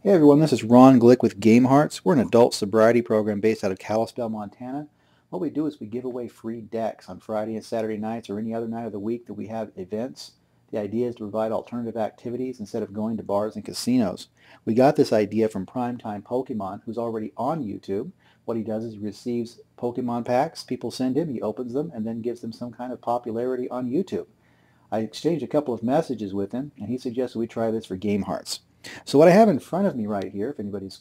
Hey everyone, this is Ron Glick with GameHearts. We're an adult sobriety program based out of Kalispell, Montana. What we do is we give away free decks on Friday and Saturday nights or any other night of the week that we have events. The idea is to provide alternative activities instead of going to bars and casinos. We got this idea from PrimetimePokemon, who's already on YouTube. What he does is he receives Pokemon packs, people send him, he opens them, and then gives them some kind of popularity on YouTube. I exchanged a couple of messages with him, and he suggested we try this for GameHearts. So what I have in front of me right here, if anybody's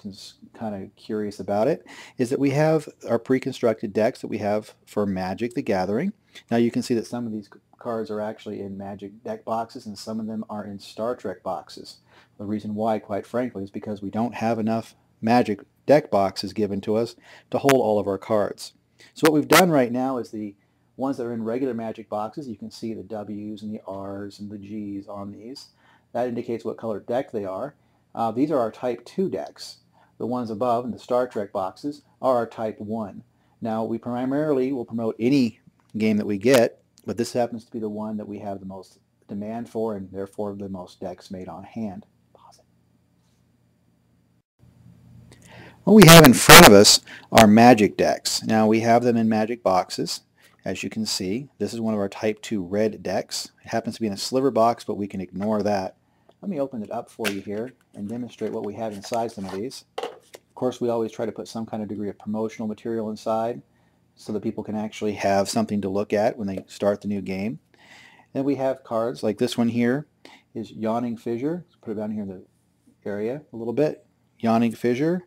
kind of curious about it, is that we have our pre-constructed decks that we have for Magic the Gathering. Now you can see that some of these cards are actually in Magic deck boxes and some of them are in Star Trek boxes. The reason why, quite frankly, is because we don't have enough Magic deck boxes given to us to hold all of our cards. So what we've done right now is the ones that are in regular Magic boxes, you can see the W's and the R's and the G's on these. That indicates what color deck they are. These are our Type 2 decks. The ones above in the Star Trek boxes are our Type 1. Now, we primarily will promote any game that we get, but this happens to be the one that we have the most demand for and therefore the most decks made on hand. What we have in front of us are Magic decks. Now, we have them in Magic boxes. As you can see, this is one of our Type 2 red decks. It happens to be in a sliver box, but we can ignore that. Let me open it up for you here and demonstrate what we have inside some of these. Of course, we always try to put some kind of degree of promotional material inside so that people can actually have something to look at when they start the new game. Then we have cards like this one here is Yawning Fissure. Let's put it down here in the area a little bit. Yawning Fissure,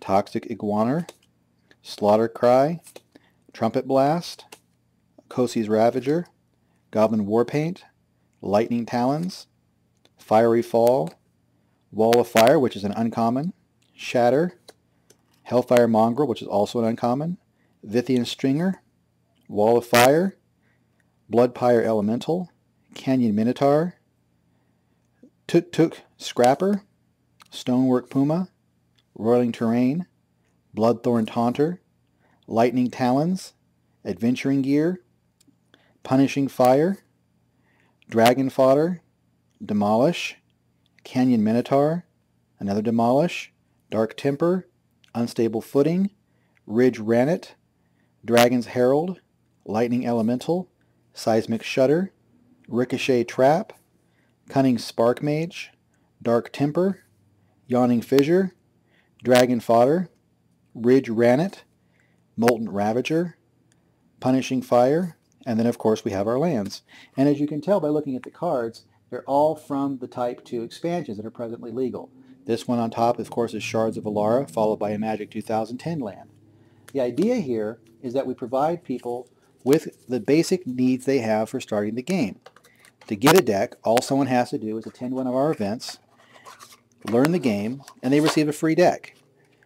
Toxic Iguaner, Slaughter Cry, Trumpet Blast, Kosi's Ravager, Goblin Warpaint, Lightning Talons, Fiery Fall, Wall of Fire, which is an uncommon, Shatter, Hellfire Mongrel, which is also an uncommon, Vithian Stringer, Wall of Fire, Bloodpire Elemental, Canyon Minotaur, Tuk Scrapper, Stonework Puma, Roiling Terrain, Bloodthorn Taunter, Lightning Talons, Adventuring Gear, Punishing Fire, Dragon Fodder, Demolish, Canyon Minotaur, another Demolish, Dark Temper, Unstable Footing, Ridge Rannet, Dragon's Herald, Lightning Elemental, Seismic Shudder, Ricochet Trap, Cunning Spark Mage, Dark Temper, Yawning Fissure, Dragon Fodder, Ridge Rannet, Molten Ravager, Punishing Fire, and then of course we have our lands. And as you can tell by looking at the cards, they're all from the Type 2 expansions that are presently legal. This one on top, of course, is Shards of Alara, followed by a Magic 2010 land. The idea here is that we provide people with the basic needs they have for starting the game. To get a deck, all someone has to do is attend one of our events, learn the game, and they receive a free deck.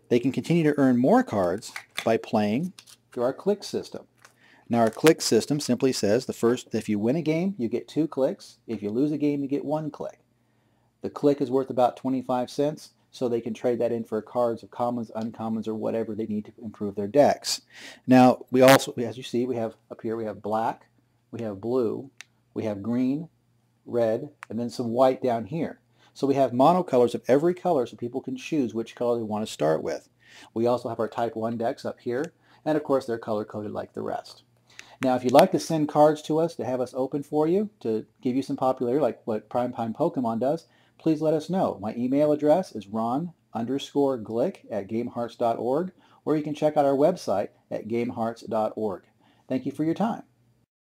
They can continue to earn more cards by playing through our click system. Now our click system simply says if you win a game, you get 2 clicks. If you lose a game, you get 1 click. The click is worth about 25 cents, so they can trade that in for cards of commons, uncommons, or whatever they need to improve their decks. Now we also, as you see, we have up here, we have black, we have blue, we have green, red, and then some white down here. So we have monocolors of every color so people can choose which color they want to start with. We also have our Type 1 decks up here, and of course they're color-coded like the rest. Now, if you'd like to send cards to us to have us open for you, to give you some popularity like what PrimetimePokemon does, please let us know. My email address is ron_glick@gamehearts.org, or you can check out our website at gamehearts.org. Thank you for your time.